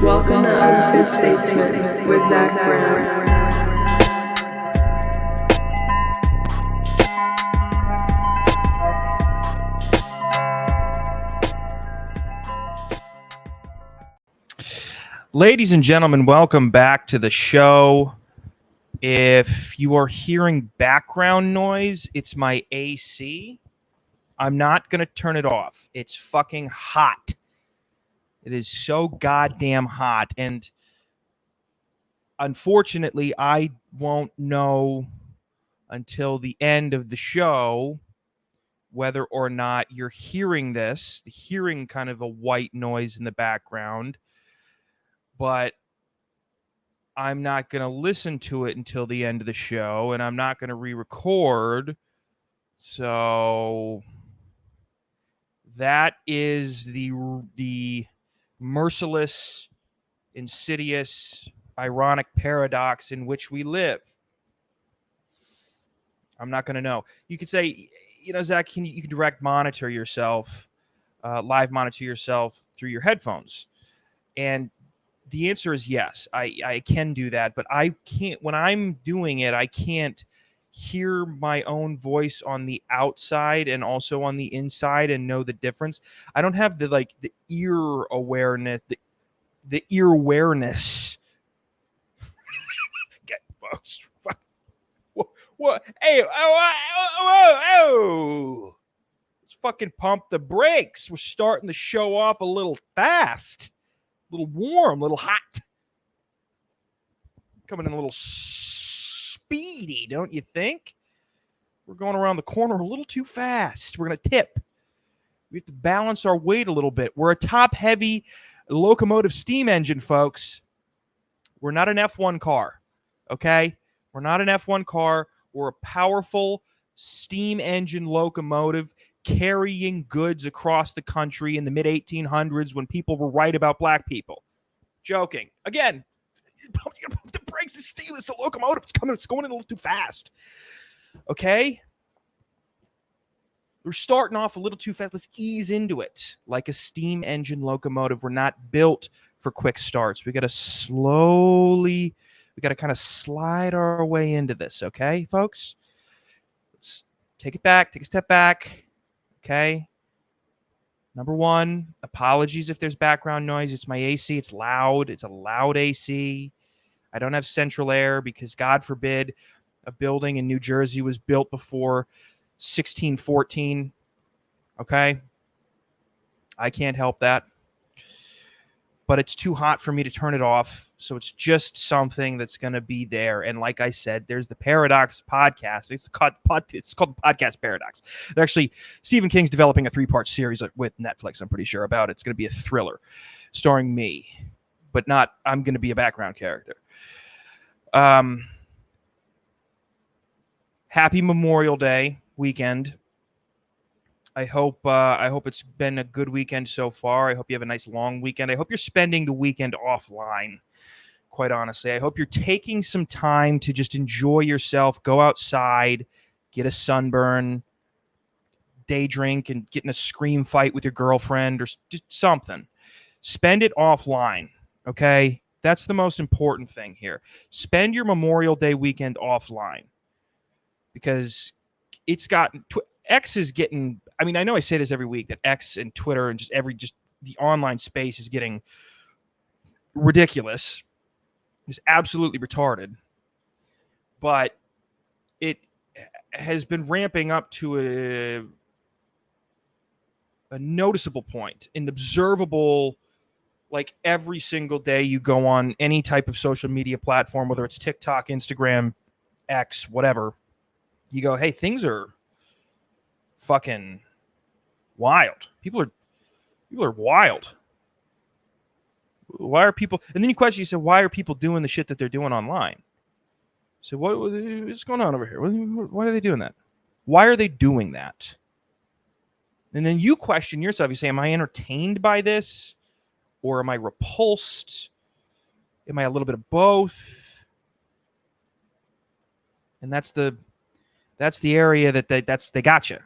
Welcome to Unfit Statesman with Zach Brown. Ladies and gentlemen, welcome back to the show. If you are hearing background noise, it's my AC. I'm not going to turn it off. It's fucking hot. It is so goddamn hot. And unfortunately, I won't know until the end of the show whether or not you're hearing this, hearing kind of a white noise in the background. But I'm not going to listen to it until the end of the show, and I'm not going to re-record. So that is the merciless, insidious, ironic paradox in which we live. I'm not going to know. You could say, Zach, you can direct monitor yourself, live monitor yourself through your headphones. And the answer is yes, I can do that, but I can't, when I'm doing it, I can't hear my own voice on the outside and also on the inside and know the difference. I don't have the ear awareness, the ear awareness. Get folks. What? Hey, oh. Let's fucking pump the brakes. We're starting the show off a little fast. A little warm, a little hot. Coming in a little speedy, don't you think? We're going around the corner a little too fast. We're going to tip. We have to balance our weight a little bit. We're a top-heavy locomotive steam engine, folks. We're not an F1 car, okay? We're not an F1 car. We're a powerful steam engine locomotive carrying goods across the country in the mid-1800s when people were right about black people. Joking. Again, pump the brakes, the steam, it's a locomotive. It's going in a little too fast. Okay? We're starting off a little too fast. Let's ease into it. Like a steam engine locomotive, we're not built for quick starts. We got to kind of slide our way into this, okay, folks? Let's take it back, take a step back. Okay. Number one, apologies if there's background noise. It's my AC. It's loud. It's a loud AC. I don't have central air because, God forbid, a building in New Jersey was built before 1614. Okay. I can't help that. But it's too hot for me to turn it off. So it's just something that's going to be there. And like I said, there's the Paradox podcast. It's called the Podcast Paradox. Actually, Stephen King's developing a 3-part series with Netflix, I'm pretty sure, about it. It's going to be a thriller starring me. But I'm going to be a background character. Happy Memorial Day weekend. I hope it's been a good weekend so far. I hope you have a nice long weekend. I hope you're spending the weekend offline, quite honestly. I hope you're taking some time to just enjoy yourself, go outside, get a sunburn, day drink, and get in a scream fight with your girlfriend or just something. Spend it offline, okay? That's the most important thing here. Spend your Memorial Day weekend offline because it's gotten... X is getting, I mean, I know I say this every week that X and Twitter and just the online space is getting ridiculous. It's absolutely retarded. But it has been ramping up to a noticeable point, an observable, like every single day you go on any type of social media platform, whether it's TikTok, Instagram, X, whatever, you go, hey, things are fucking wild. People are wild. Why are people? And then you question, you say, why are people doing the shit that they're doing online? So what's going on over here? Why are they doing that? Why are they doing that? And then you question yourself. You say, am I entertained by this? Or am I repulsed? Am I a little bit of both? And that's the area that they got you.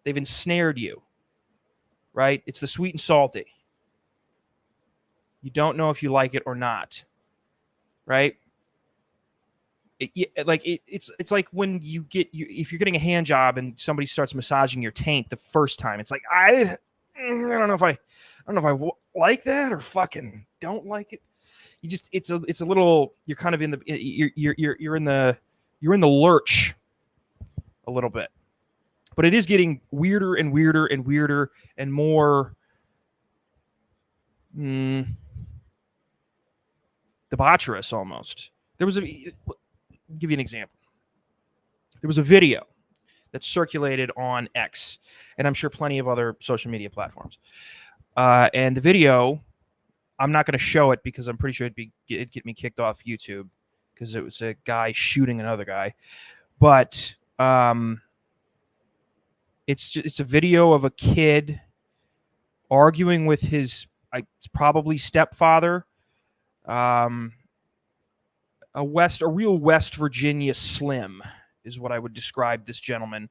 They've ensnared you, right? It's the sweet and salty. You don't know if you like it or not, right? It's like when if you're getting a hand job and somebody starts massaging your taint the first time, it's like I don't know if I like that or fucking don't like it. You just it's a little, you're kind of in the you're in the lurch a little bit, but it is getting weirder and weirder and weirder and more debaucherous almost. I'll give you an example. There was a video that circulated on X, and I'm sure plenty of other social media platforms. And the video, I'm not going to show it because I'm pretty sure it'd get me kicked off YouTube because it was a guy shooting another guy. But it's a video of a kid arguing with his probably stepfather, a real West Virginia slim is what I would describe this gentleman,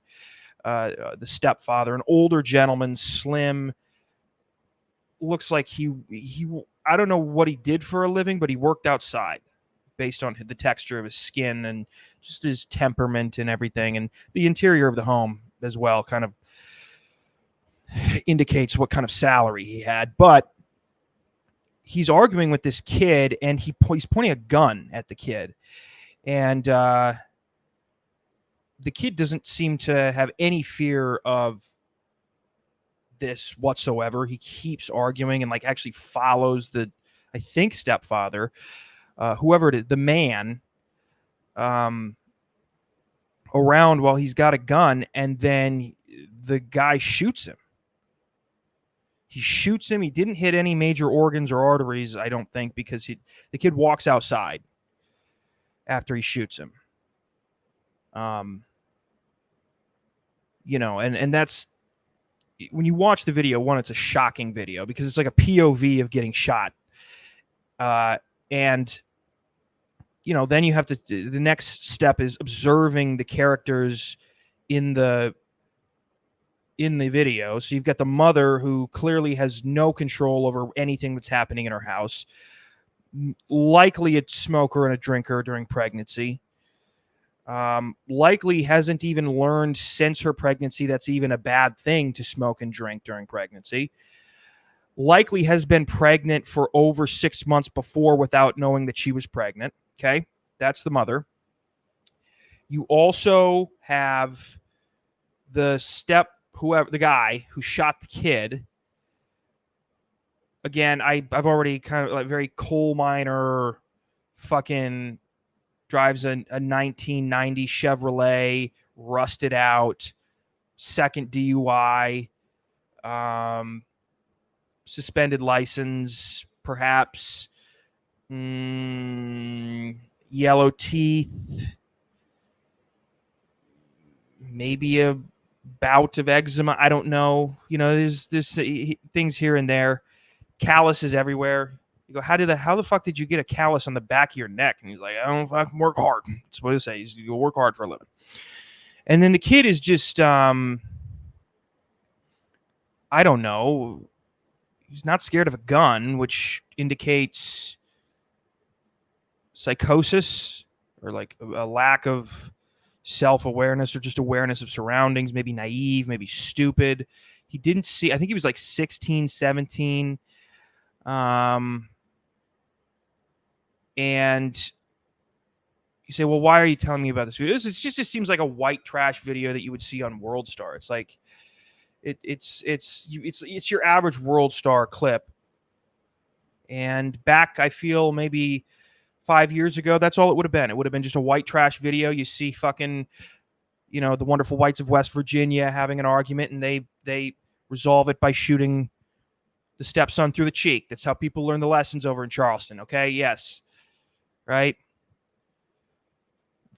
the stepfather, an older gentleman, slim, looks like he I don't know what he did for a living, but he worked outside based on the texture of his skin and just his temperament and everything, and the interior of the home as well kind of indicates what kind of salary he had. But he's arguing with this kid, and he's pointing a gun at the kid, and the kid doesn't seem to have any fear of this whatsoever. He keeps arguing and actually follows the, I think, stepfather, whoever it is, the man, around while he's got a gun, and then the guy shoots him. He shoots him. He didn't hit any major organs or arteries, I don't think, because the kid walks outside after he shoots him. And that's, when you watch the video, one, it's a shocking video because it's like a POV of getting shot. And then you have to, the next step is observing the characters in the video. So you've got the mother who clearly has no control over anything that's happening in her house, likely a smoker and a drinker during pregnancy. Likely hasn't even learned since her pregnancy that's even a bad thing to smoke and drink during pregnancy. Likely has been pregnant for over 6 months before without knowing that she was pregnant. Okay, that's the mother. You also have the the guy who shot the kid. Again, I've already kind of very coal miner fucking drives a 1990 Chevrolet, rusted out, second DUI, suspended license, perhaps, yellow teeth, maybe a bout of eczema. I don't know. There's things here and there. Calluses everywhere. You go, how the fuck did you get a callus on the back of your neck? And he's like, I don't fucking work hard. That's what he says. You work hard for a living. And then the kid is just, I don't know. He's not scared of a gun, which indicates psychosis or a lack of self-awareness or just awareness of surroundings, maybe naive, maybe stupid. He didn't see, I think he was 16, 17. And you say, well, why are you telling me about this video? It just seems like a white trash video that you would see on World Star. It's like it's your average World Star clip. And back, I feel maybe 5 years ago, that's all it would have been. It would have been just a white trash video. You see fucking, the wonderful whites of West Virginia having an argument, and they resolve it by shooting the stepson through the cheek. That's how people learn the lessons over in Charleston. Okay. Yes. Right.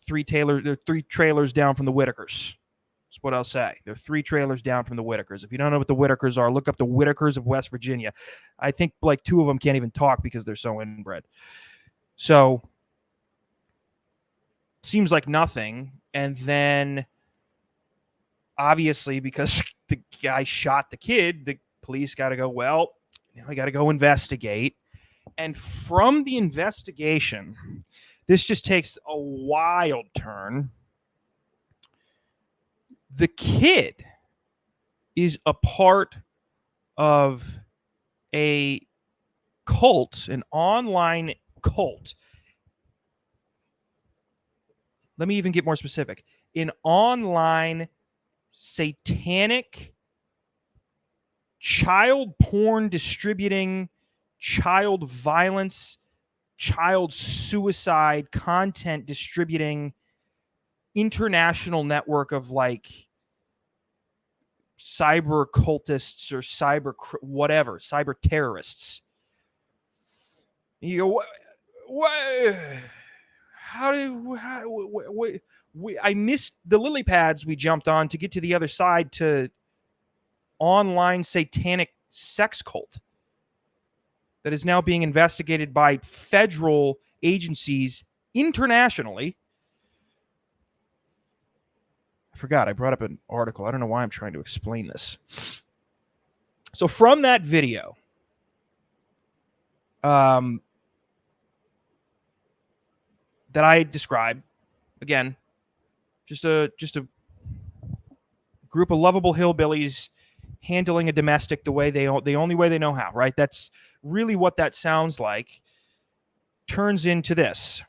They're 3 trailers down from the Whitakers. That's what I'll say. They're 3 trailers down from the Whitakers. If you don't know what the Whitakers are, look up the Whitakers of West Virginia. I think 2 of them can't even talk because they're so inbred. So seems like nothing. And then obviously, because the guy shot the kid, the police got to go, well, I got to go investigate. And from the investigation, this just takes a wild turn. The kid is a part of a cult, an online cult. Let me even get more specific. An online satanic child porn distributing, child violence, child suicide content distributing international network of like cyber cultists or cyber whatever, cyber terrorists. You go, what? I missed the lily pads we jumped on to get to the other side to online satanic sex cult that is now being investigated by federal agencies internationally. I forgot, I brought up an article. I don't know why I'm trying to explain this. So from that video, that I described, again, just a group of lovable hillbillies handling a domestic the only way they know how, right? That's really what that sounds like. Turns into this.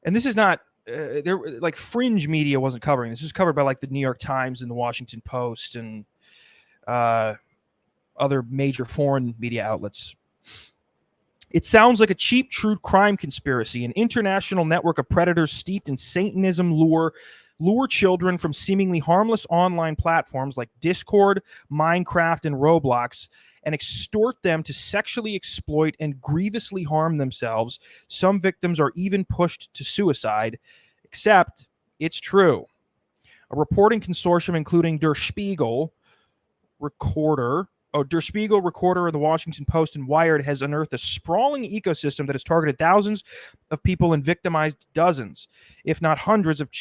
And this is not there, like fringe media wasn't covering this. This was covered by like the New York Times and the Washington Post and other major foreign media outlets. It sounds like a cheap, true crime conspiracy, an international network of predators steeped in Satanism lure children from seemingly harmless online platforms like Discord, Minecraft, and Roblox, and extort them to sexually exploit and grievously harm themselves. Some victims are even pushed to suicide, except it's true. A reporting consortium including Der Spiegel, Recorder, of the Washington Post, and Wired has unearthed a sprawling ecosystem that has targeted thousands of people and victimized dozens, if not hundreds of.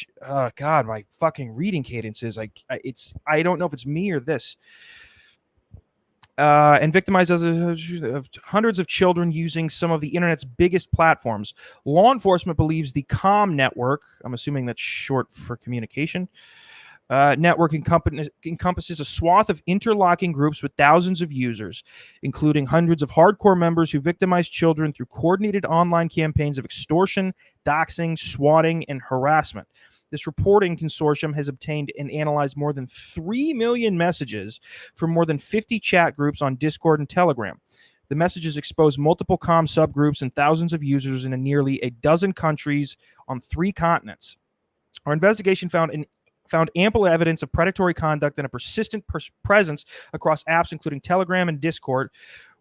God, my fucking reading cadence is like I don't know if it's me or this. And victimized of hundreds of children using some of the internet's biggest platforms. Law enforcement believes the COM network, I'm assuming that's short for communication, network encompasses a swath of interlocking groups with thousands of users, including hundreds of hardcore members who victimize children through coordinated online campaigns of extortion, doxing, swatting, and harassment. This reporting consortium has obtained and analyzed more than 3 million messages from more than 50 chat groups on Discord and Telegram. The messages expose multiple COM subgroups and thousands of users in nearly a dozen countries on 3 continents. Our investigation found ample evidence of predatory conduct and a persistent presence across apps including Telegram and Discord,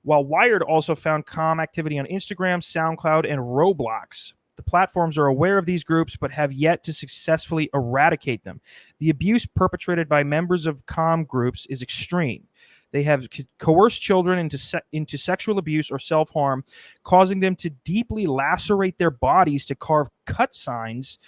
while Wired also found COM activity on Instagram, SoundCloud, and Roblox. The platforms are aware of these groups but have yet to successfully eradicate them. The abuse perpetrated by members of COM groups is extreme. They have coerced children into sexual abuse or self-harm, causing them to deeply lacerate their bodies to carve cut signs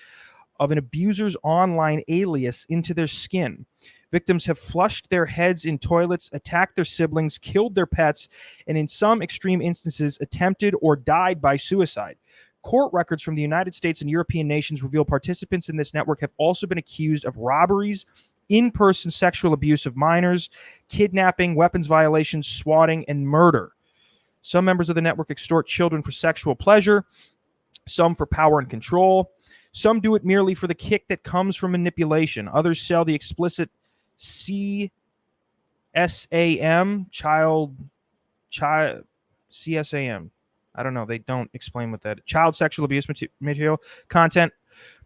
of an abuser's online alias into their skin. Victims have flushed their heads in toilets, attacked their siblings, killed their pets, and in some extreme instances, attempted or died by suicide. Court records from the United States and European nations reveal participants in this network have also been accused of robberies, in-person sexual abuse of minors, kidnapping, weapons violations, swatting, and murder. Some members of the network extort children for sexual pleasure, some for power and control. Some do it merely for the kick that comes from manipulation. Others sell the explicit CSAM, CSAM. I don't know. They don't explain what that is. Child sexual abuse material content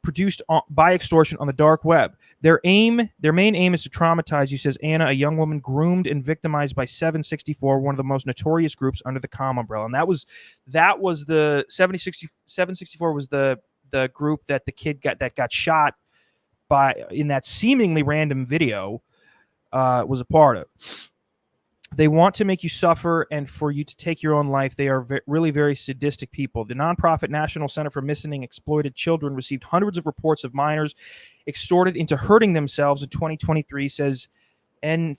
produced by extortion on the dark web. Their main aim is to traumatize you, says Anna, a young woman groomed and victimized by 764, one of the most notorious groups under the COM umbrella. And that was the 764 was the group that the kid got shot by in that seemingly random video was a part of. They want to make you suffer and for you to take your own life. They are really very sadistic people. The nonprofit National Center for Missing and Exploited Children received hundreds of reports of minors extorted into hurting themselves in 2023, says NCMECS's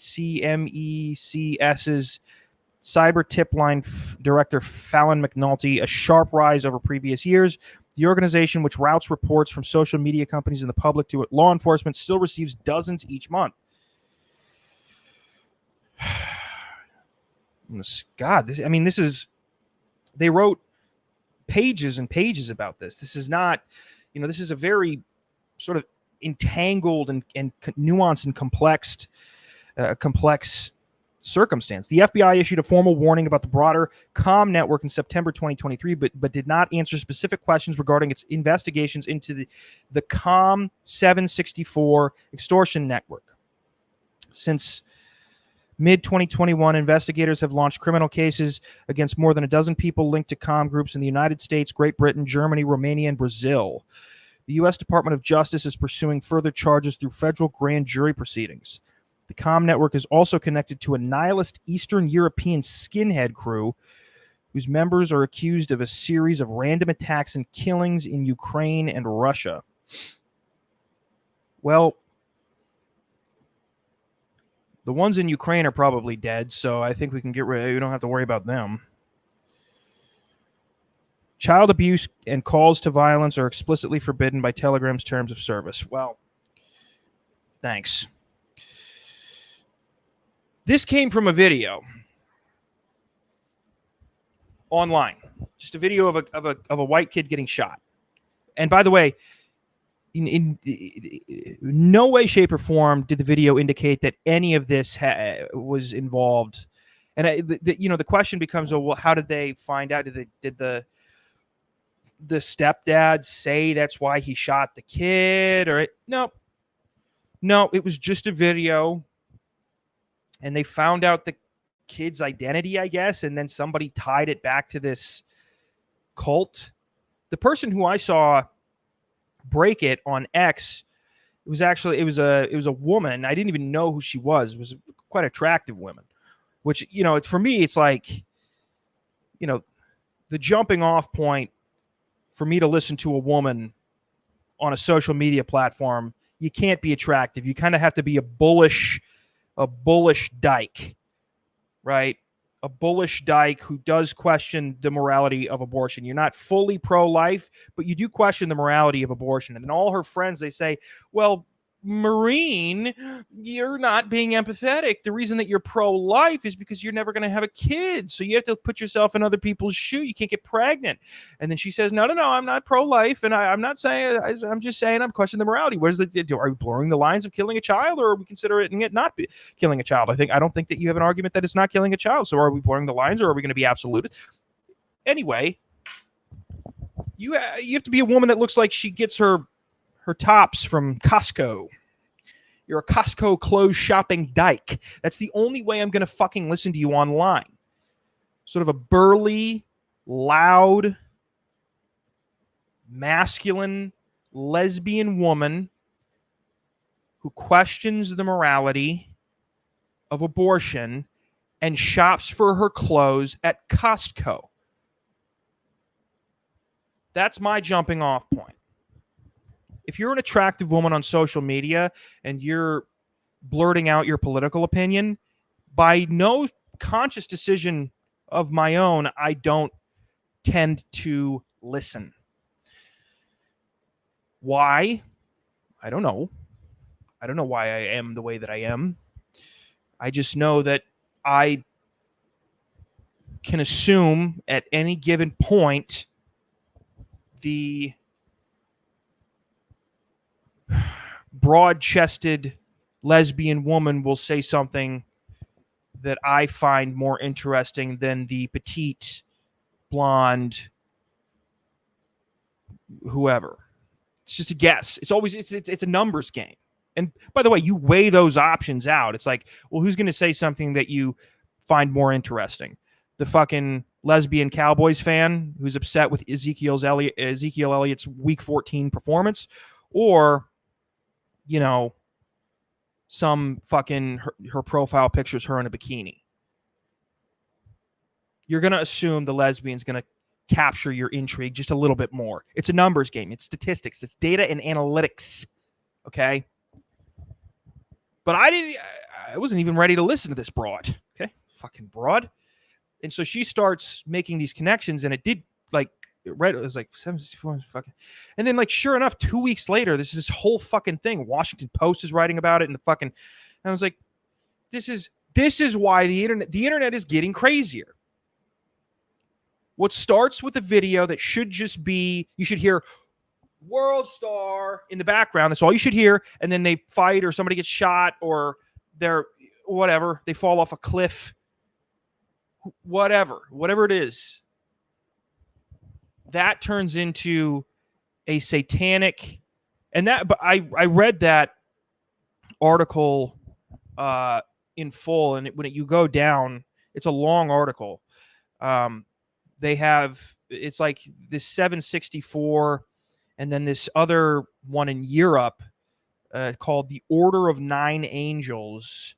Cyber tip line director Fallon McNulty, a sharp rise over previous years. The organization, which routes reports from social media companies and the public to law enforcement, still receives dozens each month. God, this is, they wrote pages and pages about this. This is not, this is a very sort of entangled and nuanced and complex circumstance. The FBI issued a formal warning about the broader comm network in September 2023, but did not answer specific questions regarding its investigations into the comm 764 extortion network. Since mid-2021, investigators have launched criminal cases against more than a dozen people linked to comm groups in the United States, Great Britain, Germany, Romania, and Brazil. The U.S. Department of Justice is pursuing further charges through federal grand jury proceedings. The comm network is also connected to a nihilist Eastern European skinhead crew whose members are accused of a series of random attacks and killings in Ukraine and Russia. Well, the ones in Ukraine are probably dead, so I think we can get rid. We don't have to worry about them. Child abuse and calls to violence are explicitly forbidden by Telegram's terms of service. Well, thanks. This came from a video online, just a video of a white kid getting shot. And by the way, in no way, shape, or form did the video indicate that any of this was involved. And the question becomes, well, how did they find out? Did the stepdad say that's why he shot the kid? Or no, it was just a video, and they found out the kid's identity, I guess, and then somebody tied it back to this cult. The person who I saw break it on X, it was a woman. I didn't even know who she was. It was quite attractive woman, which, for me, it's like, the jumping off point for me to listen to a woman on a social media platform. You can't be attractive. You kind of have to be a bullish dyke, right? A bullish dyke who does question the morality of abortion. You're not fully pro-life, but you do question the morality of abortion. And then all her friends, they say, well, Maureen, you're not being empathetic. The reason that you're pro-life is because you're never going to have a kid. So you have to put yourself in other people's shoes. You can't get pregnant. And then she says, no, I'm not pro-life. And I'm not saying, I'm just saying I'm questioning the morality. Are we blurring the lines of killing a child, or are we considering it not killing a child? I don't think that you have an argument that it's not killing a child. So are we blurring the lines, or are we going to be absolute? Anyway, you have to be a woman that looks like she gets her tops from Costco. You're a Costco clothes shopping dyke. That's the only way I'm going to fucking listen to you online. Sort of a burly, loud, masculine, lesbian woman who questions the morality of abortion and shops for her clothes at Costco. That's my jumping off point. If you're an attractive woman on social media and you're blurting out your political opinion, by no conscious decision of my own, I don't tend to listen. Why? I don't know. I don't know why I am the way that I am. I just know that I can assume at any given point the broad-chested lesbian woman will say something that I find more interesting than the petite, blonde, whoever. It's just a guess. It's always it's a numbers game. And by the way, you weigh those options out. It's like, well, who's going to say something that you find more interesting? The fucking lesbian Cowboys fan who's upset with Ezekiel Elliott's Week 14 performance, or some fucking her profile picture's her in a bikini. You're going to assume the lesbian's going to capture your intrigue just a little bit more. It's a numbers game. It's statistics. It's data and analytics. Okay? But I wasn't even ready to listen to this broad. Okay? Fucking broad. And so she starts making these connections, and it did like it was like 764 fucking, and then like sure enough, 2 weeks later, this whole fucking thing. Washington Post is writing about it, and and I was like, this is why the internet is getting crazier. What starts with a video that should just be, you should hear world star in the background. That's all you should hear. And then they fight, or somebody gets shot, or they're whatever, they fall off a cliff, whatever it is. That turns into a satanic, and that, but I read that article in full, and when you go down, it's a long article. They have, it's like this 764, and then this other one in Europe called the Order of Nine Angels,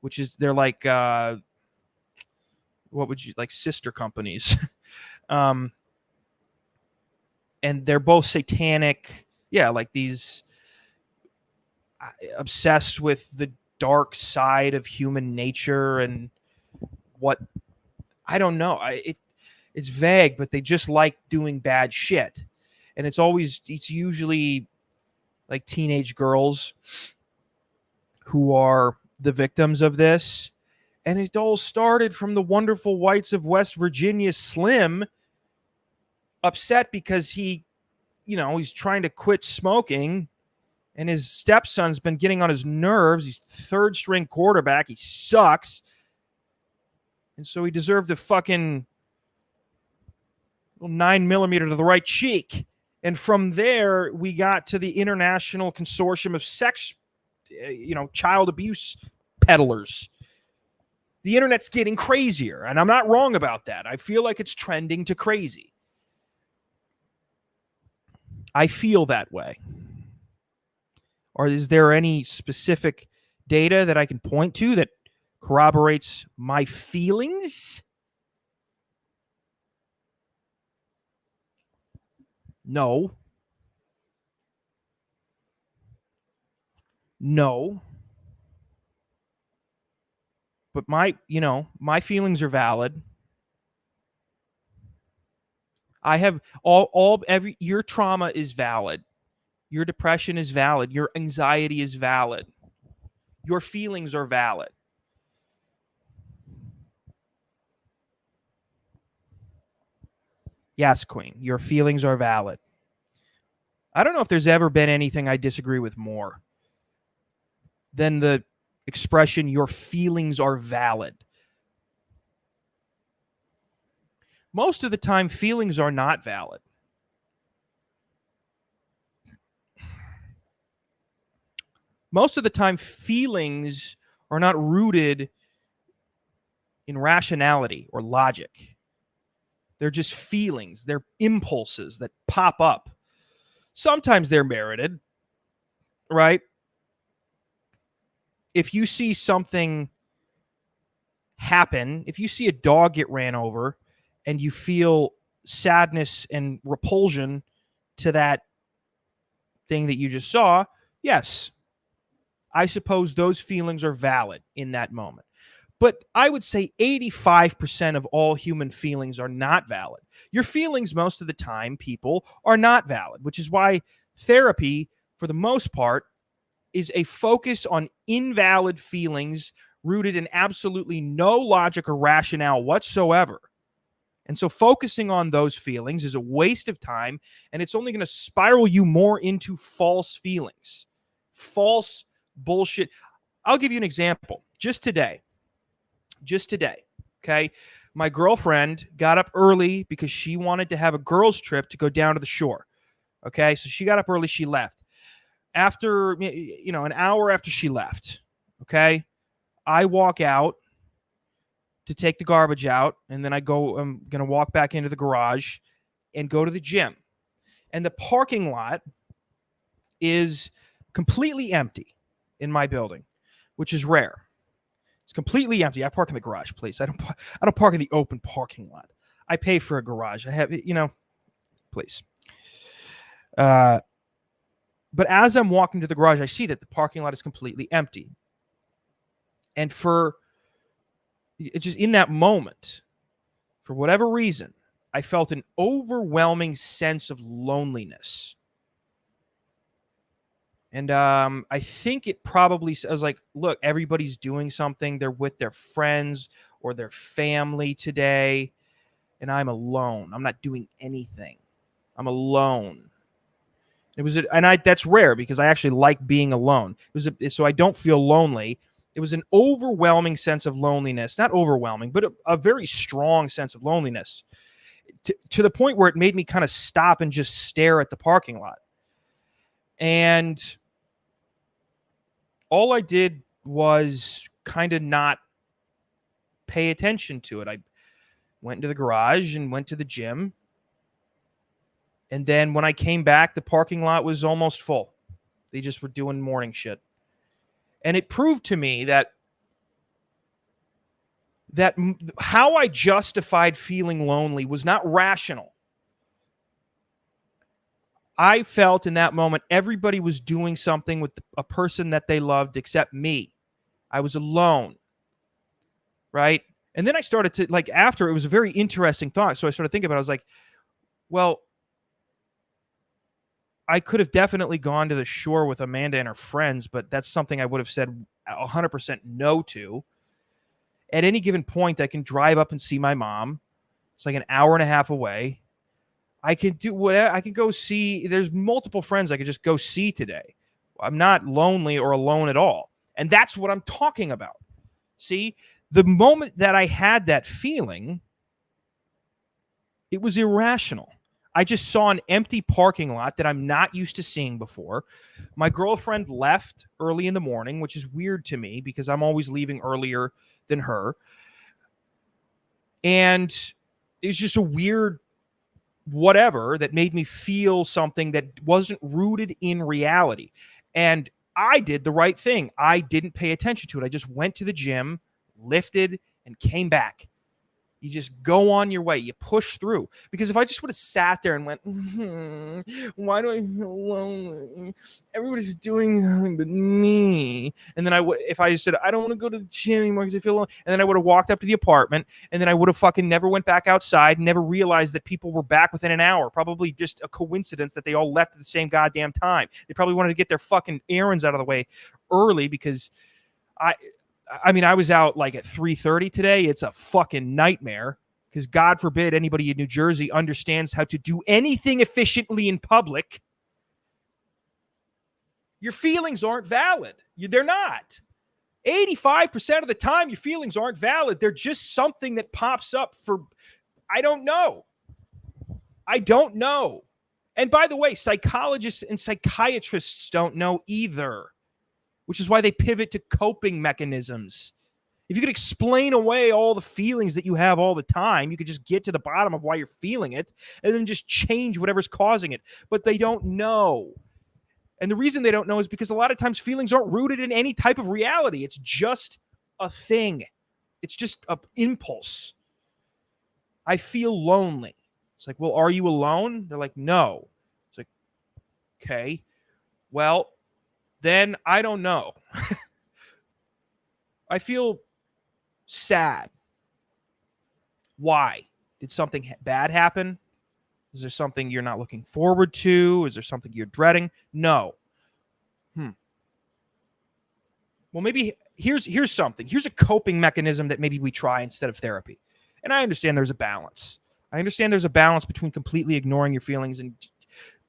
which is, they're like, what would you, like sister companies. And they're both satanic. Yeah, like these obsessed with the dark side of human nature, and what, I don't know. It's vague, but they just like doing bad shit. And it's usually like teenage girls who are the victims of this. And it all started from the wonderful whites of West Virginia, Slim, upset because he's trying to quit smoking, and his stepson's been getting on his nerves. He's third string quarterback. He sucks. And so he deserved a fucking 9mm to the right cheek. And from there, we got to the International Consortium of Sex, child abuse peddlers. The internet's getting crazier, and I'm not wrong about that. I feel like it's trending to crazy. I feel that way. Or is there any specific data that I can point to that corroborates my feelings? No. But my feelings are valid. I have your trauma is valid. Your depression is valid. Your anxiety is valid. Your feelings are valid. Yes, Queen, your feelings are valid. I don't know if there's ever been anything I disagree with more than the expression, your feelings are valid. Most of the time, feelings are not valid. Most of the time, feelings are not rooted in rationality or logic. They're just feelings. They're impulses that pop up. Sometimes they're merited, right? If you see something happen, if you see a dog get ran over and you feel sadness and repulsion to that thing that you just saw, yes, I suppose those feelings are valid in that moment. But I would say 85% of all human feelings are not valid. Your feelings, most of the time, people, are not valid, which is why therapy, for the most part, is a focus on invalid feelings rooted in absolutely no logic or rationale whatsoever. And so focusing on those feelings is a waste of time, and it's only going to spiral you more into false feelings, false bullshit. I'll give you an example. Just today, okay? My girlfriend got up early because she wanted to have a girls' trip to go down to the shore, okay? So she got up early, she left. After, an hour after she left, okay, I walk out to take the garbage out, and then I'm going to walk back into the garage and go to the gym. And the parking lot is completely empty in my building, which is rare. It's completely empty. I park in the garage, please. I don't park in the open parking lot. I pay for a garage. I have, please. But as I'm walking to the garage, I see that the parking lot is completely empty. And it's just in that moment, for whatever reason, I felt an overwhelming sense of loneliness. And I think it probably, I was like, look, everybody's doing something. They're with their friends or their family today, and I'm alone. I'm not doing anything. I'm alone. That's rare because I actually like being alone. So I don't feel lonely. It was an overwhelming sense of loneliness, not overwhelming, but a very strong sense of loneliness to the point where it made me kind of stop and just stare at the parking lot. And all I did was kind of not pay attention to it. I went into the garage and went to the gym. And then when I came back, the parking lot was almost full. They just were doing morning shit. And it proved to me that how I justified feeling lonely was not rational. I felt in that moment everybody was doing something with a person that they loved except me. I was alone, right? And then I started to, like, after, it was a very interesting thought. So I started thinking about it. I was like, well, I could have definitely gone to the shore with Amanda and her friends, but that's something I would have said 100% no to. At any given point, I can drive up and see my mom. It's like an hour and a half away. I can do whatever. I can go see. There's multiple friends I could just go see today. I'm not lonely or alone at all. And that's what I'm talking about. See, the moment that I had that feeling, it was irrational. I just saw an empty parking lot that I'm not used to seeing before. My girlfriend left early in the morning, which is weird to me because I'm always leaving earlier than her. And it's just a weird whatever that made me feel something that wasn't rooted in reality. And I did the right thing. I didn't pay attention to it. I just went to the gym, lifted, and came back. You just go on your way. You push through. Because if I just would have sat there and went, why do I feel lonely? Everybody's doing nothing but me. And then if I said, I don't want to go to the gym anymore because I feel alone. And then I would have walked up to the apartment. And then I would have fucking never went back outside. Never realized that people were back within an hour. Probably just a coincidence that they all left at the same goddamn time. They probably wanted to get their fucking errands out of the way early because I was out like at 3:30 today. It's a fucking nightmare because God forbid anybody in New Jersey understands how to do anything efficiently in public. Your feelings aren't valid. They're not. 85% of the time, your feelings aren't valid. They're just something that pops up for, I don't know. And by the way, psychologists and psychiatrists don't know either, which is why they pivot to coping mechanisms. If you could explain away all the feelings that you have all the time, you could just get to the bottom of why you're feeling it and then just change whatever's causing it. But they don't know. And the reason they don't know is because a lot of times feelings aren't rooted in any type of reality. It's just a thing. It's just an impulse. I feel lonely. It's like, well, are you alone? They're like, no. It's like, okay, well, then I don't know. I feel sad. Why? Did something bad happen? Is there something you're not looking forward to? Is there something you're dreading? No. Well, maybe here's something. Here's a coping mechanism that maybe we try instead of therapy. And I understand there's a balance. I understand there's a balance between completely ignoring your feelings and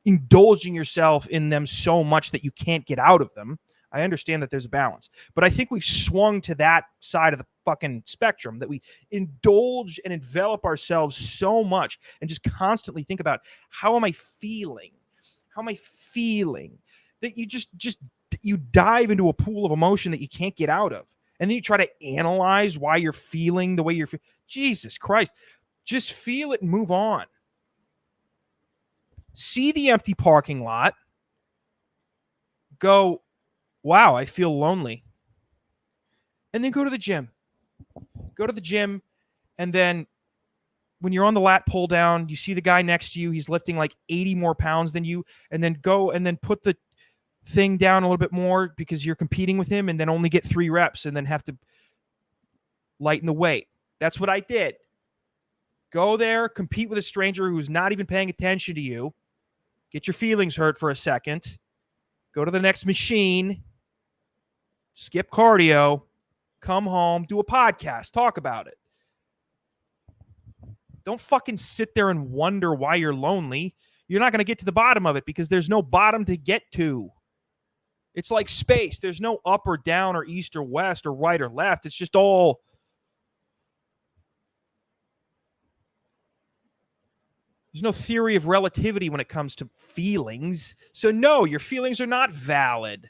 indulging yourself in them so much that you can't get out of them. I understand that there's a balance. But I think we've swung to that side of the fucking spectrum, that we indulge and envelop ourselves so much and just constantly think about, how am I feeling? How am I feeling? That you just you dive into a pool of emotion that you can't get out of. And then you try to analyze why you're feeling the way you're feeling. Jesus Christ. Just feel it and move on. See the empty parking lot. Go, wow, I feel lonely. And then go to the gym. Go to the gym, and then when you're on the lat pull down, you see the guy next to you, he's lifting like 80 more pounds than you, and then go and then put the thing down a little bit more because you're competing with him, and then only get 3 reps and then have to lighten the weight. That's what I did. Go there, compete with a stranger who's not even paying attention to you. Get your feelings hurt for a second. Go to the next machine. Skip cardio. Come home. Do a podcast. Talk about it. Don't fucking sit there and wonder why you're lonely. You're not going to get to the bottom of it because there's no bottom to get to. It's like space. There's no up or down or east or west or right or left. It's just all... There's no theory of relativity when it comes to feelings. So no, your feelings are not valid.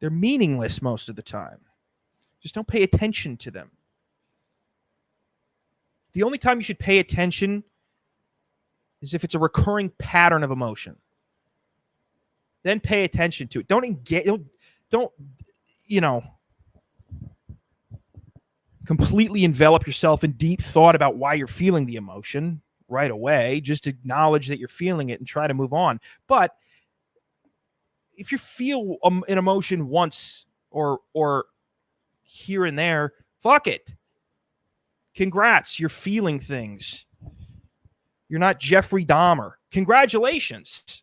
They're meaningless most of the time. Just don't pay attention to them. The only time you should pay attention is if it's a recurring pattern of emotion. Then pay attention to it. Don't engage. Don't completely envelop yourself in deep thought about why you're feeling the emotion right away. Just acknowledge that you're feeling it and try to move on. But if you feel an emotion once or here and there, fuck it. Congrats, you're feeling things. You're not Jeffrey Dahmer. Congratulations.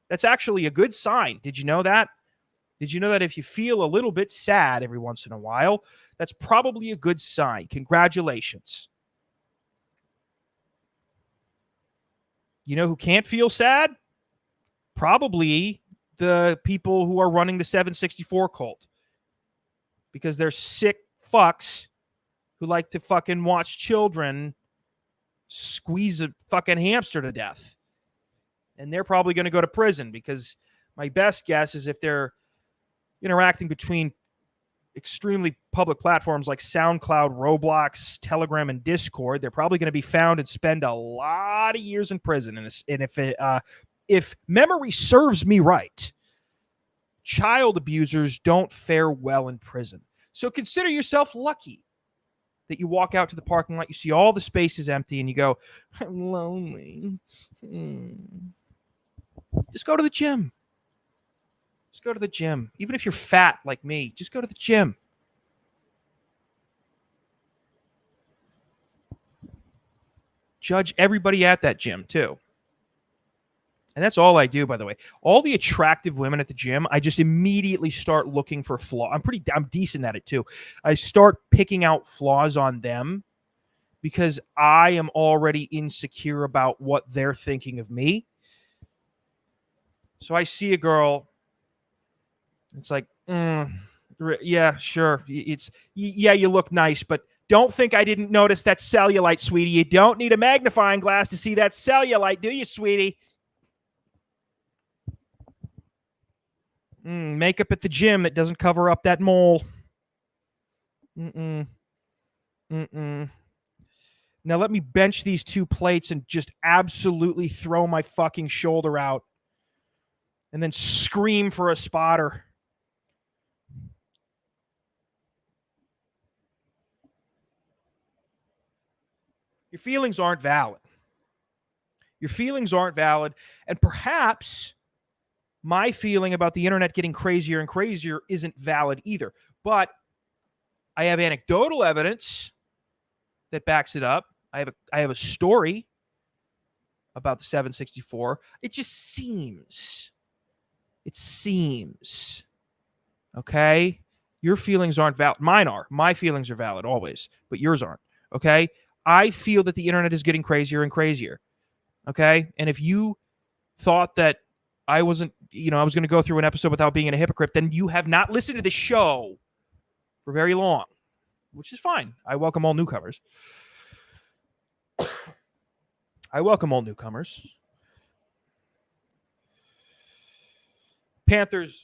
That's actually a good sign. Did you know that? Did you know that if you feel a little bit sad every once in a while, that's probably a good sign. Congratulations. You know who can't feel sad? Probably the people who are running the 764 cult. Because they're sick fucks who like to fucking watch children squeeze a fucking hamster to death. And they're probably going to go to prison because my best guess is if they're interacting between extremely public platforms like SoundCloud, Roblox, Telegram, and Discord, they're probably going to be found and spend a lot of years in prison. And if memory serves me right, child abusers don't fare well in prison. So consider yourself lucky that you walk out to the parking lot, you see all the spaces empty, and you go, I'm lonely. Just go to the gym. Just go to the gym. Even if you're fat like me, just go to the gym. Judge everybody at that gym, too. And that's all I do, by the way. All the attractive women at the gym, I just immediately start looking for flaws. I'm decent at it, too. I start picking out flaws on them because I am already insecure about what they're thinking of me. So I see a girl. It's like, yeah, sure. Yeah, you look nice, but don't think I didn't notice that cellulite, sweetie. You don't need a magnifying glass to see that cellulite, do you, sweetie? Makeup at the gym that doesn't cover up that mole. Now let me bench these 2 plates and just absolutely throw my fucking shoulder out and then scream for a spotter. Your feelings aren't valid. Your feelings aren't valid. And perhaps my feeling about the internet getting crazier and crazier isn't valid either. But I have anecdotal evidence that backs it up. I have a story about the 764. It seems. Okay? Your feelings aren't valid. Mine are. My feelings are valid always, but yours aren't. Okay? I feel that the internet is getting crazier and crazier. Okay? And if you thought that I wasn't, I was going to go through an episode without being a hypocrite, then you have not listened to the show for very long, which is fine. I welcome all newcomers. Panthers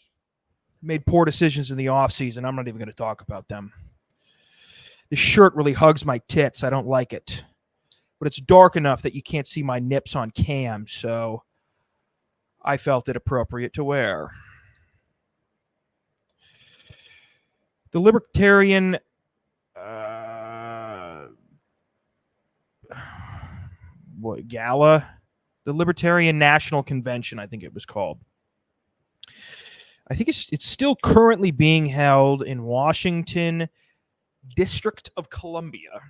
made poor decisions in the offseason. I'm not even going to talk about them. The shirt really hugs my tits. I don't like it. But it's dark enough that you can't see my nips on cam, so I felt it appropriate to wear. The Libertarian Gala? The Libertarian National Convention, I think it was called. I think it's still currently being held in Washington, District of Columbia.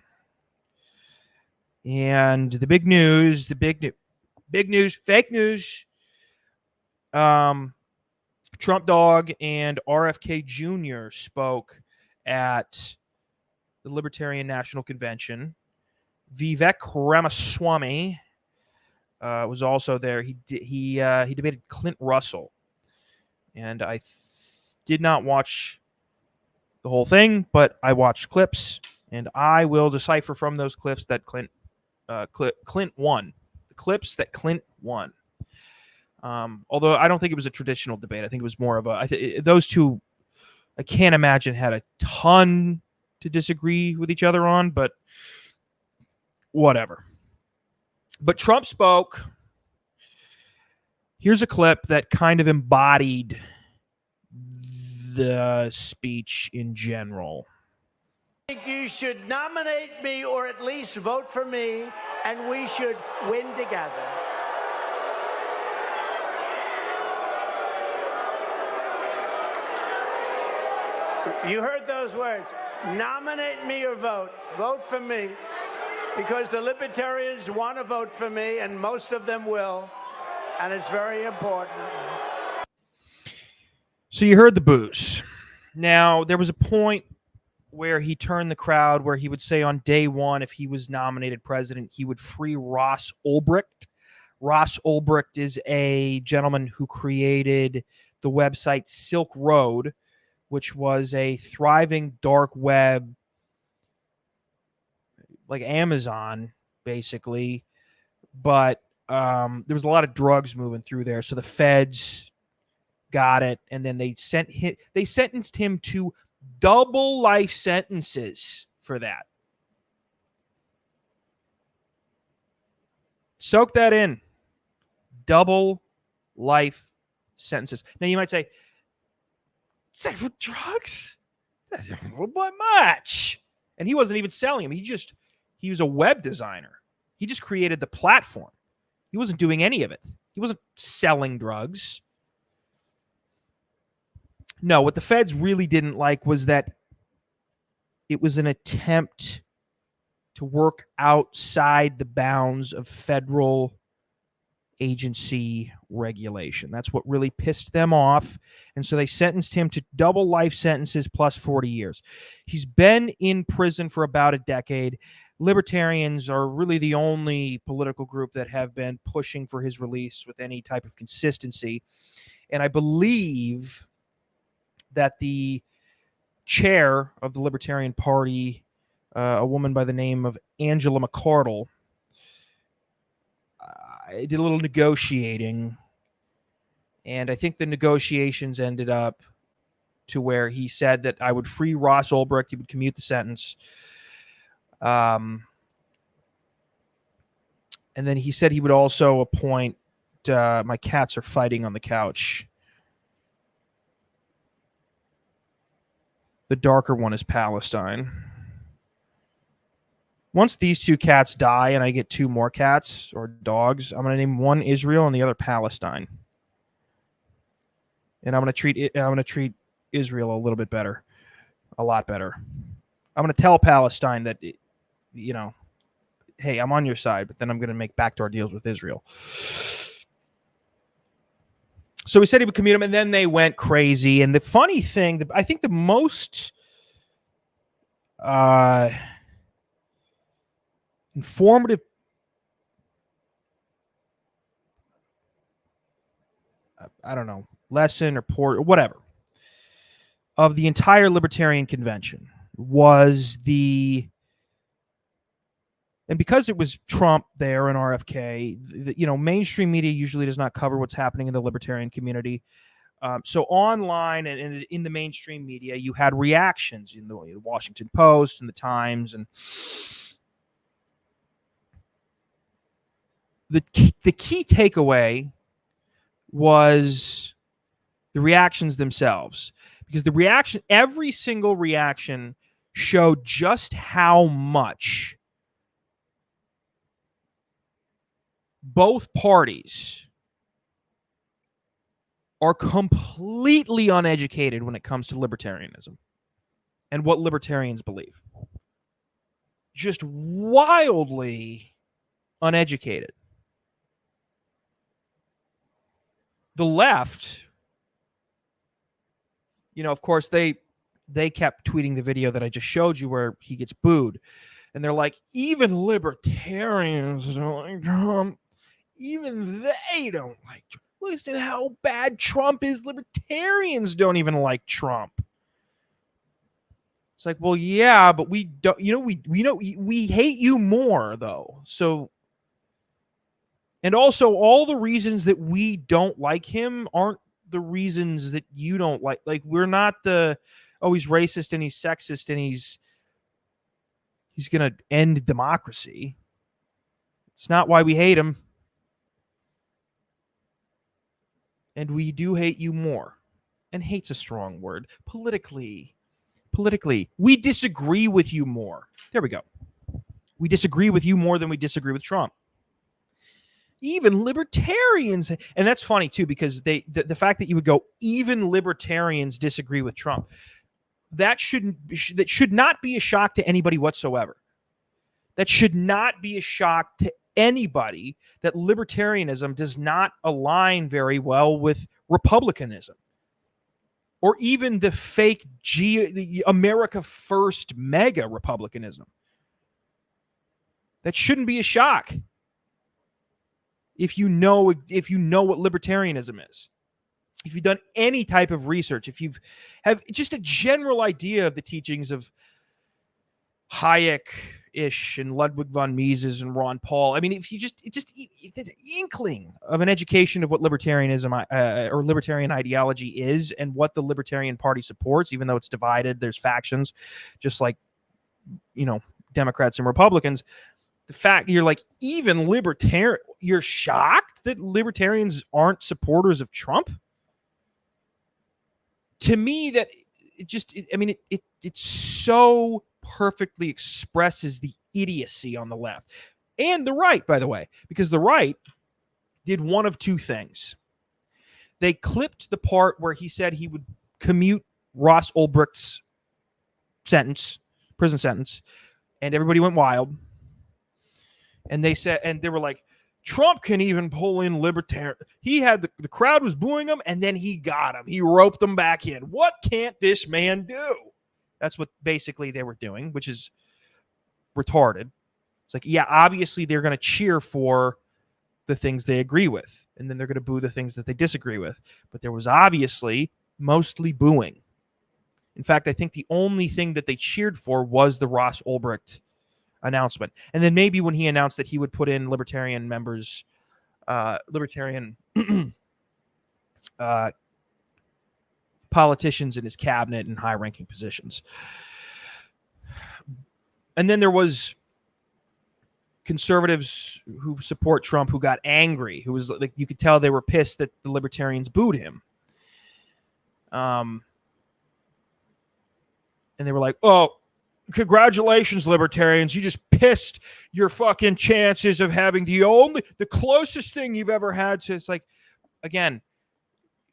And the big news, fake news. Trump Dog and RFK Jr. spoke at the Libertarian National Convention. Vivek Ramaswamy was also there. He debated Clint Russell, and I did not watch the whole thing, but I watched clips, and I will decipher from those clips that Clint won. The clips that Clint won. Although I don't think it was a traditional debate. I think it was more of a. Those two, I can't imagine, had a ton to disagree with each other on, but whatever. But Trump spoke. Here's a clip that kind of embodied the speech in general. I think you should nominate me or at least vote for me, and we should win together. You heard those words. Nominate me or vote. Vote for me. Because the Libertarians want to vote for me, and most of them will. And it's very important. So you heard the boos. Now, there was a point where he turned the crowd where he would say on day one, if he was nominated president, he would free Ross Ulbricht. Ross Ulbricht is a gentleman who created the website Silk Road, which was a thriving dark web, like Amazon, basically. But there was a lot of drugs moving through there. So the feds got it, and then they sentenced him to double life sentences for that. Soak that in. Double life sentences. Now you might say, for drugs? That's not much. And he wasn't even selling them. He was a web designer. He just created the platform. He wasn't doing any of it. He wasn't selling drugs. No, what the feds really didn't like was that it was an attempt to work outside the bounds of federal agency regulation. That's what really pissed them off. And so they sentenced him to double life sentences plus 40 years. He's been in prison for about a decade. Libertarians are really the only political group that have been pushing for his release with any type of consistency. And I believe that the chair of the Libertarian Party, a woman by the name of Angela McArdle, did a little negotiating, and I think the negotiations ended up to where he said that I would free Ross Ulbricht, he would commute the sentence, and then he said he would also appoint, my cats are fighting on the couch. The darker one is Palestine. Once these two cats die and I get two more cats or dogs, I'm going to name one Israel and the other Palestine. And I'm going to treat Israel a little bit better, a lot better. I'm going to tell Palestine that, hey, I'm on your side, but then I'm going to make backdoor deals with Israel. So he said he would commute them, and then they went crazy. And the funny thing, I think the most informative, I don't know, lesson or port or whatever of the entire Libertarian Convention was and because it was Trump there and RFK, mainstream media usually does not cover what's happening in the Libertarian community. So online and in the mainstream media, you had reactions in the Washington Post and the Times, and the key takeaway was the reactions themselves, because every single reaction showed just how much both parties are completely uneducated when it comes to libertarianism. and what libertarians believe. Just wildly uneducated. The left, of course, they kept tweeting the video that I just showed you where he gets booed. And they're like, even libertarians don't like Trump. Even they don't like Trump. Listen how bad Trump is. Libertarians don't even like Trump. It's like, well, yeah, but we don't, we hate you more, though. So, and also all the reasons that we don't like him aren't the reasons that you don't like. Like, we're not he's racist and he's sexist and he's going to end democracy. It's not why we hate him. And we do hate you more. And hate's a strong word. Politically, we disagree with you more. There we go. We disagree with you more than we disagree with Trump. Even libertarians, and that's funny too, because the fact that you would go, even libertarians disagree with Trump, that should not be a shock to anybody whatsoever. That should not be a shock to anybody that libertarianism does not align very well with republicanism, or even the fake the America First mega republicanism. That shouldn't be a shock if you know what libertarianism is. If you've done any type of research, if you have just a general idea of the teachings of Hayek-ish and Ludwig von Mises and Ron Paul. I mean, if an inkling of an education of what libertarianism or libertarian ideology is and what the Libertarian Party supports, even though it's divided, there's factions, just like, Democrats and Republicans. The fact you're like, even libertarian, you're shocked that libertarians aren't supporters of Trump? To me, that it so perfectly expresses the idiocy on the left and the right, by the way, because the right did one of two things. They clipped the part where he said he would commute Ross Ulbricht's prison sentence, and everybody went wild. And they were like, Trump can even pull in libertarian. He had the crowd was booing him, and then he got him. He roped them back in. What can't this man do? That's what basically they were doing, which is retarded. It's like, yeah, obviously they're going to cheer for the things they agree with, and then they're going to boo the things that they disagree with. But there was obviously mostly booing. In fact, I think the only thing that they cheered for was the Ross Ulbricht announcement. And then maybe when he announced that he would put in libertarian members, politicians in his cabinet and high-ranking positions. And then there was conservatives who support Trump who got angry, who was like, you could tell they were pissed that the libertarians booed him. And they were like, oh, congratulations, libertarians. You just pissed your fucking chances of having the closest thing you've ever had to. It's like, again,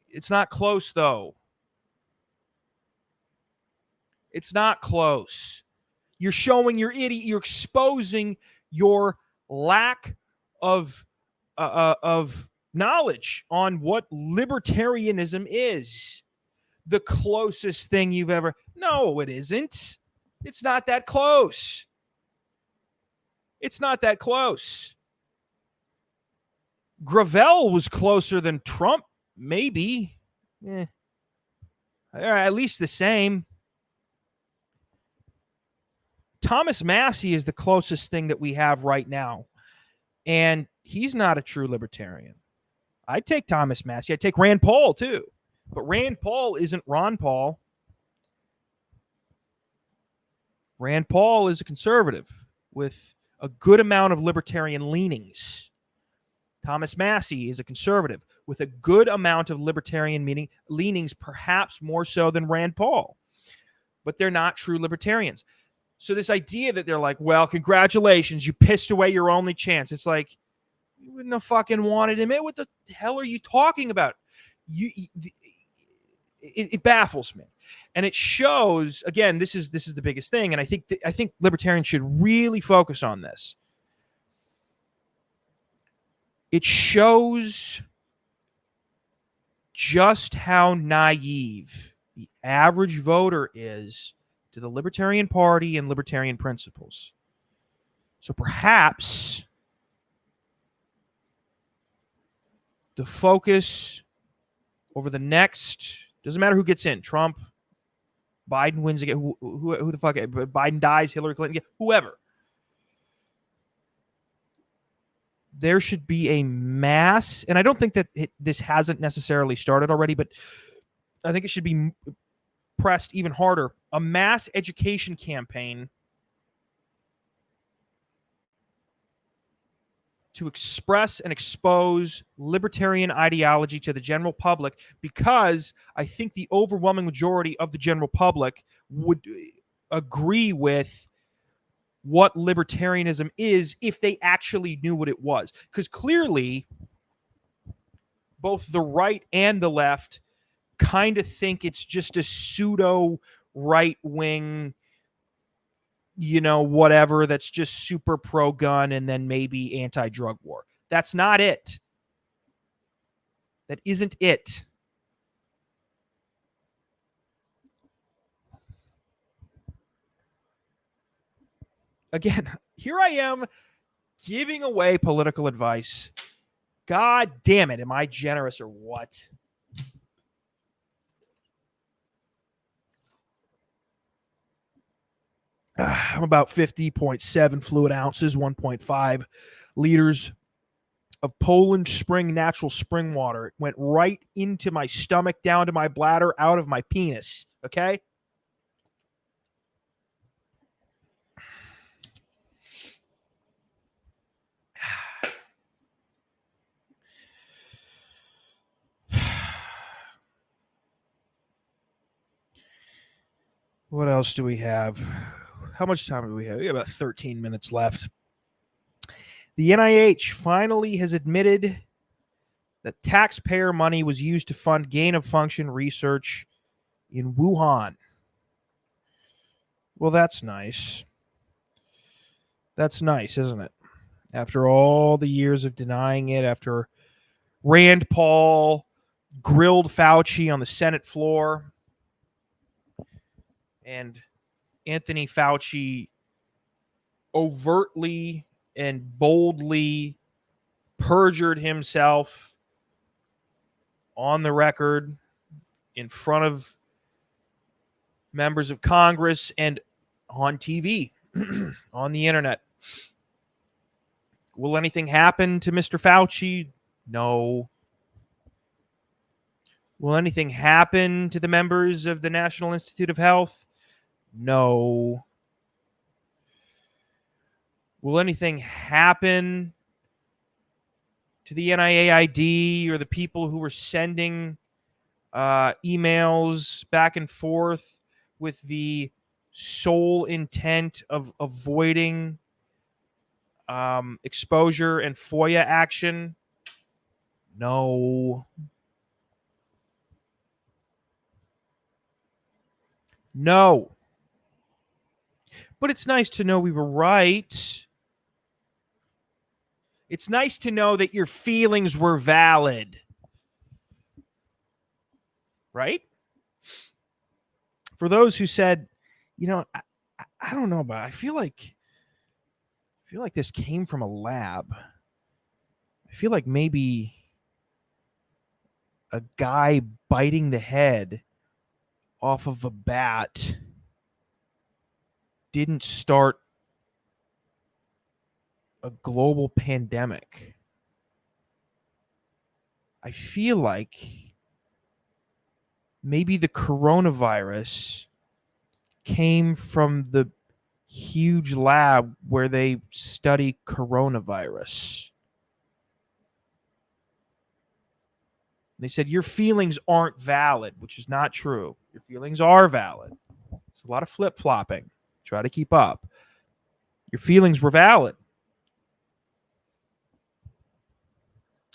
it's not close, though. It's not close. You're showing your idiot. You're exposing your lack of knowledge on what libertarianism is. The closest thing you've ever. No, it isn't. It's not that close. It's not that close. Gravel was closer than Trump, maybe. Or at least the same. Thomas Massey is the closest thing that we have right now. And he's not a true libertarian. I'd take Thomas Massey. I'd take Rand Paul, too. But Rand Paul isn't Ron Paul. Rand Paul is a conservative with a good amount of libertarian leanings. Thomas Massey is a conservative with a good amount of libertarian leanings, perhaps more so than Rand Paul. But they're not true libertarians. So this idea that they're like, well, congratulations, you pissed away your only chance. It's like, you wouldn't have fucking wanted him in. What the hell are you talking about? it baffles me, and it shows again. This is the biggest thing, and I think libertarians should really focus on this. It shows just how naive the average voter is to the Libertarian Party and libertarian principles. So perhaps the focus over the next, doesn't matter who gets in, Trump, Biden wins again, who the fuck, Biden dies, Hillary Clinton, whoever. There should be a mass, and I don't think that this hasn't necessarily started already, but I think it should be pressed even harder, a mass education campaign to express and expose libertarian ideology to the general public, because I think the overwhelming majority of the general public would agree with what libertarianism is if they actually knew what it was. Because clearly, both the right and the left kind of think it's just a pseudo right-wing, whatever, that's just super pro-gun and then maybe anti-drug war. That's not it. That isn't it. Again, here I am giving away political advice. God damn it, am I generous or what? I'm about 50.7 fluid ounces, 1.5 liters of Poland Spring natural spring water. It went right into my stomach, down to my bladder, out of my penis. Okay? What else do we have? How much time do we have? We have about 13 minutes left. The NIH finally has admitted that taxpayer money was used to fund gain-of-function research in Wuhan. Well, that's nice. That's nice, isn't it? After all the years of denying it, after Rand Paul grilled Fauci on the Senate floor, and Anthony Fauci overtly and boldly perjured himself on the record in front of members of Congress and on TV, on the internet. Will anything happen to Mr. Fauci? No. Will anything happen to the members of the National Institute of Health? No. Will anything happen to the NIAID or the people who were sending emails back and forth with the sole intent of avoiding exposure and FOIA action? No. No. But it's nice to know we were right. It's nice to know that your feelings were valid. Right? For those who said, I don't know, but I feel like this came from a lab. I feel like maybe a guy biting the head off of a bat didn't start a global pandemic. I feel like maybe the coronavirus came from the huge lab where they study coronavirus. They said your feelings aren't valid, which is not true. Your feelings are valid. It's a lot of flip-flopping. Try to keep up. Your feelings were valid.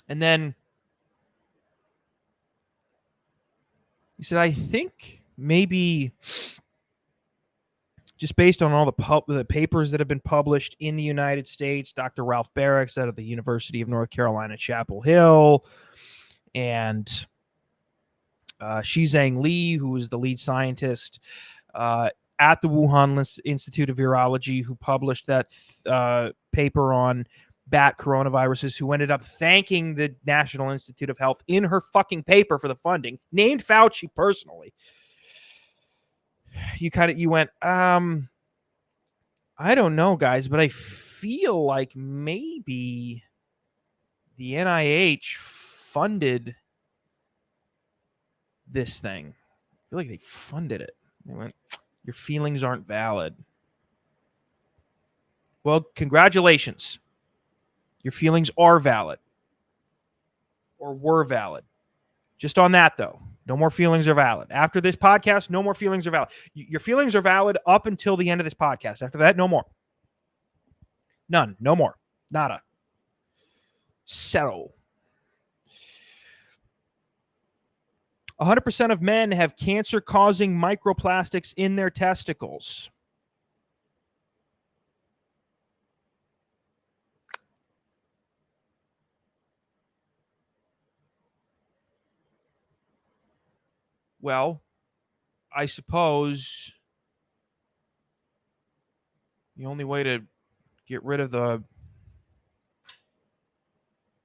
And then He said, I think maybe just based on all the papers that have been published in the United States, Dr. Ralph Barracks out of the University of North Carolina, Chapel Hill, and Shizhang Li, who is the lead scientist at the Wuhan Institute of Virology, who published that paper on bat coronaviruses, who ended up thanking the National Institute of Health in her fucking paper for the funding, named Fauci personally. You went, I don't know, guys, but I feel like maybe the NIH funded this thing. I feel like they funded it. They went, your feelings aren't valid. Well, congratulations. Your feelings are valid. Or were valid. Just on that, though. No more feelings are valid. After this podcast, no more feelings are valid. Your feelings are valid up until the end of this podcast. After that, no more. None. No more. Nada. Zero. 100% of men have cancer-causing microplastics in their testicles. Well, I suppose the only way to get rid of the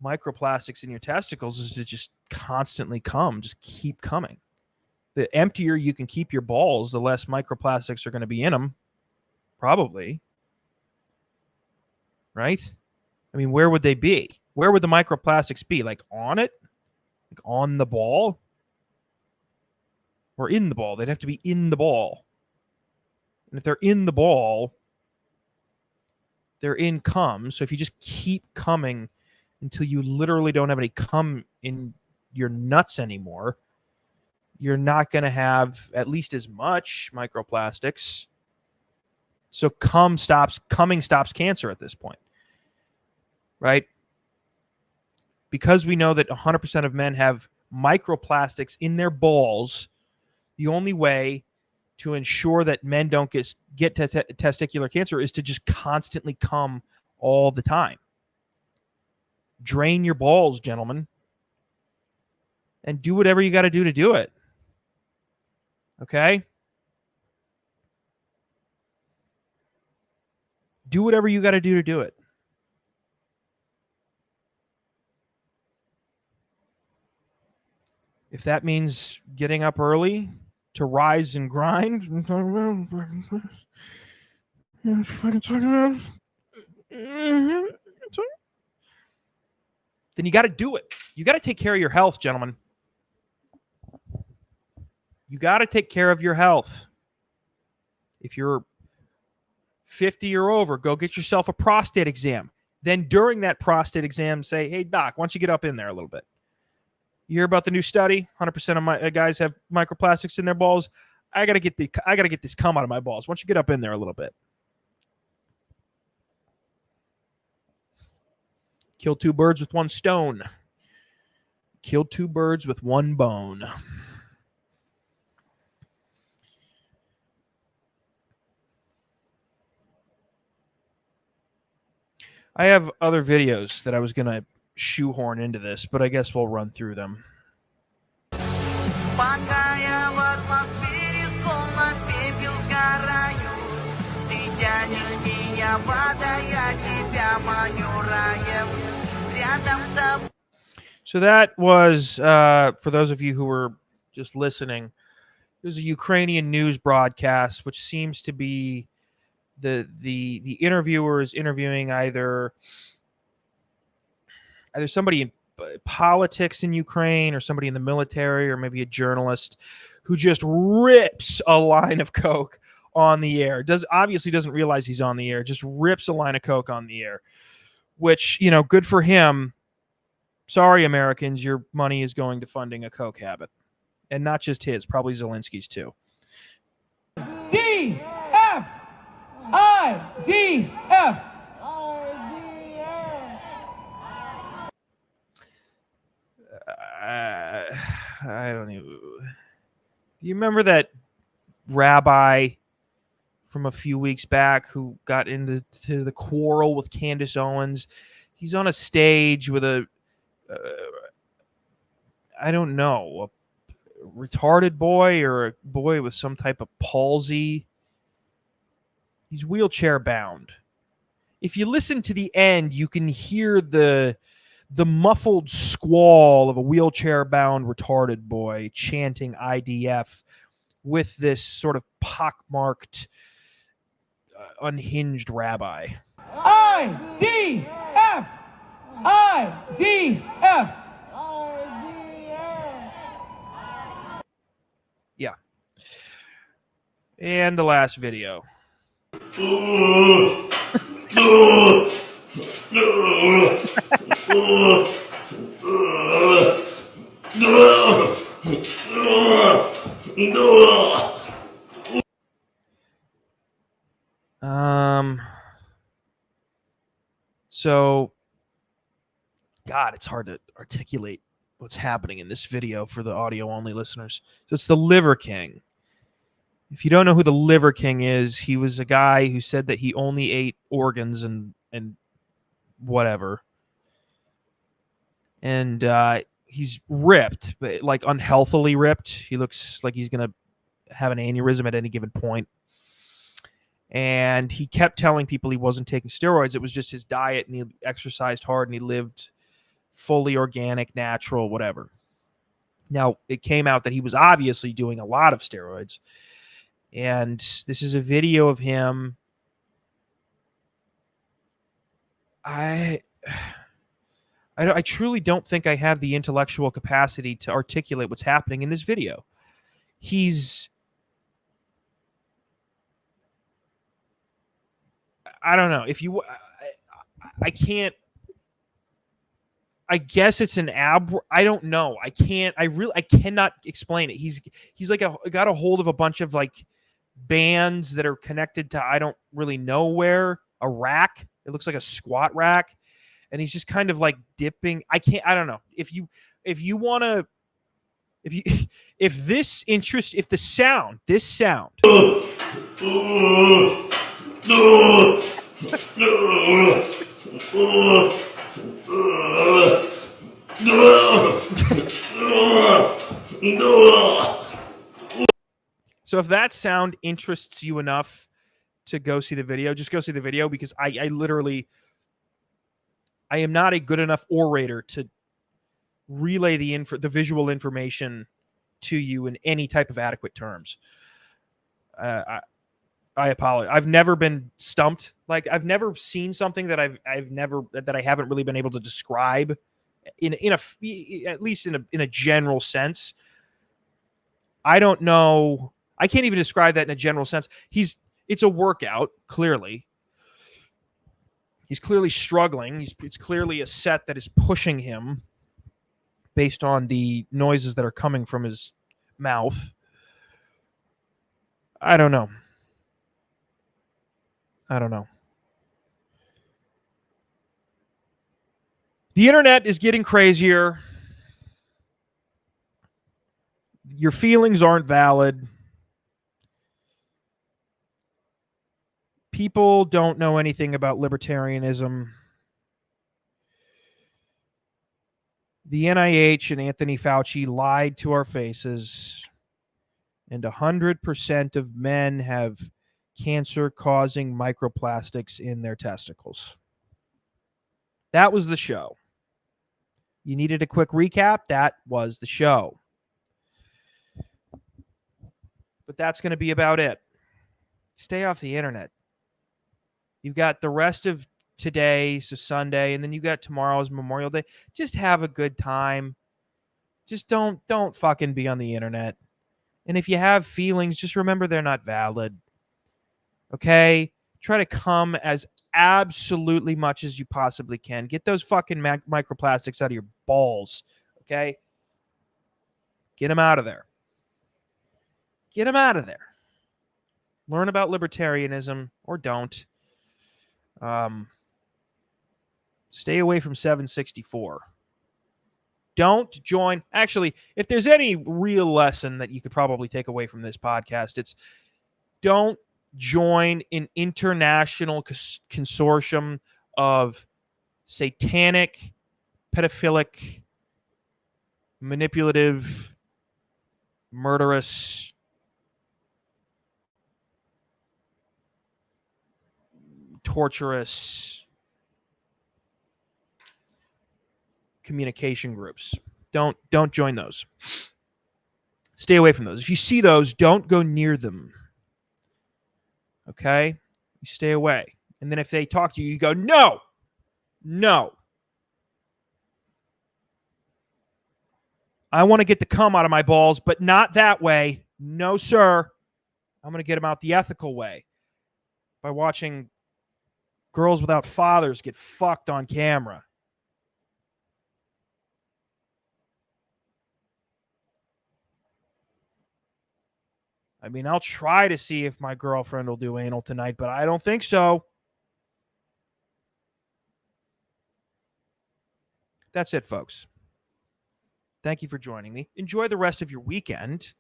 microplastics in your testicles is to just constantly come. Just keep coming. The emptier you can keep your balls, the less microplastics are going to be in them. Probably. Right? I mean, where would they be? Where would the microplastics be? Like on it? Like on the ball? Or in the ball? They'd have to be in the ball. And if they're in the ball, they're in cum. So if you just keep coming until you literally don't have any cum in your nuts anymore, you're not going to have at least as much microplastics. So coming stops cancer at this point. Right? Because we know that 100% of men have microplastics in their balls, the only way to ensure that men don't get testicular cancer is to just constantly cum all the time. Drain your balls, gentlemen. And do whatever you got to do it. Okay? Do whatever you got to do it. If that means getting up early to rise and grind, then you got to do it. You got to take care of your health, gentlemen. You got to take care of your health. If you're 50 or over, go get yourself a prostate exam. Then during that prostate exam, say, hey, doc, why don't you get up in there a little bit? You hear about the new study? 100% of my guys have microplastics in their balls. I gotta get this cum out of my balls. Why don't you get up in there a little bit? Kill two birds with one stone. Kill two birds with one bone. I have other videos that I was gonna shoehorn into this, but I guess we'll run through them. So that was, for those of you who were just listening, it was a Ukrainian news broadcast, which seems to be the interviewer is interviewing either somebody in politics in Ukraine or somebody in the military or maybe a journalist who just rips a line of coke on the air. Obviously doesn't realize he's on the air, just rips a line of coke on the air, which, good for him. Sorry, Americans, your money is going to funding a coke habit. And not just his, probably Zelensky's too. DFIDF. I don't even. You remember that rabbi from a few weeks back who got into the quarrel with Candace Owens? He's on a stage with a, I don't know, a retarded boy or a boy with some type of palsy. He's wheelchair bound. If you listen to the end, you can hear the muffled squall of a wheelchair bound retarded boy chanting IDF with this sort of pockmarked, unhinged rabbi. IDF! IDF! Yeah. And the last video. So, God, it's hard to articulate what's happening in this video for the audio-only listeners. So it's the Liver King. If you don't know who the Liver King is, he was a guy who said that he only ate organs and whatever. And he's ripped, but like unhealthily ripped. He looks like he's going to have an aneurysm at any given point. And he kept telling people he wasn't taking steroids. It was just his diet, and he exercised hard, and he lived fully organic, natural, whatever. Now, it came out that he was obviously doing a lot of steroids. And this is a video of him. I truly don't think I have the intellectual capacity to articulate what's happening in this video. I don't know. I can't. I guess it's an I don't know. I cannot explain it. He's like got a hold of a bunch of like bands that are connected to I don't really know where, a rack. It looks like a squat rack, and he's just kind of like dipping. I don't know. If the sound, this sound. So if that sound interests you enough to go see the video, just go see the video, because I am not a good enough orator to relay the visual information to you in any type of adequate terms. I apologize. I've never been stumped. Like, I've never seen something that I haven't really been able to describe at least in a general sense. I don't know. I can't even describe that in a general sense. It's a workout, clearly. He's clearly struggling. It's clearly a set that is pushing him based on the noises that are coming from his mouth. I don't know. The internet is getting crazier. Your feelings aren't valid. People don't know anything about libertarianism. The NIH and Anthony Fauci lied to our faces. And 100% of men have cancer-causing microplastics in their testicles. That was the show. You needed a quick recap? That was the show. But that's going to be about it. Stay off the internet. You've got the rest of today, so Sunday, and then you got tomorrow's Memorial Day. Just have a good time. Just don't fucking be on the internet. And if you have feelings, just remember they're not valid. Okay? Try to come as absolutely much as you possibly can. Get those fucking microplastics out of your balls. Okay? Get them out of there. Get them out of there. Learn about libertarianism or don't. Stay away from 764. Don't join. Actually, if there's any real lesson that you could probably take away from this podcast, it's don't join an international consortium of satanic, pedophilic, manipulative, murderous, torturous communication groups. Don't join those. Stay away from those. If you see those, don't go near them. Okay? You stay away. And then if they talk to you, you go, no. I want to get the cum out of my balls, but not that way. No, sir. I'm going to get them out the ethical way by watching girls without fathers get fucked on camera. I mean, I'll try to see if my girlfriend will do anal tonight, but I don't think so. That's it, folks. Thank you for joining me. Enjoy the rest of your weekend.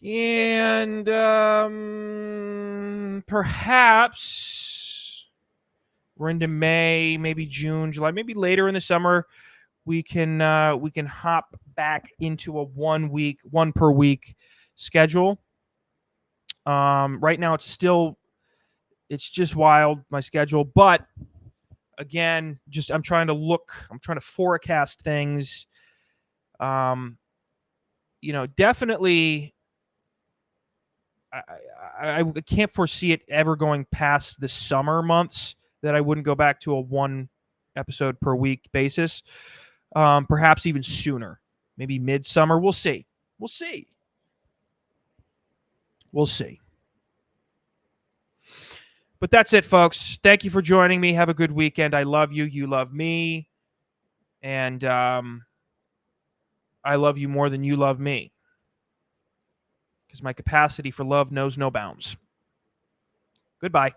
And perhaps we're into May, maybe June, July, maybe later in the summer, we can hop back into a 1 per week schedule. Right now it's just wild, my schedule, but again, I'm trying to forecast things. Definitely I can't foresee it ever going past the summer months that I wouldn't go back to a 1 episode per week basis. Perhaps even sooner, maybe midsummer. We'll see. But that's it, folks. Thank you for joining me. Have a good weekend. I love you. You love me. And I love you more than you love me. Because my capacity for love knows no bounds. Goodbye.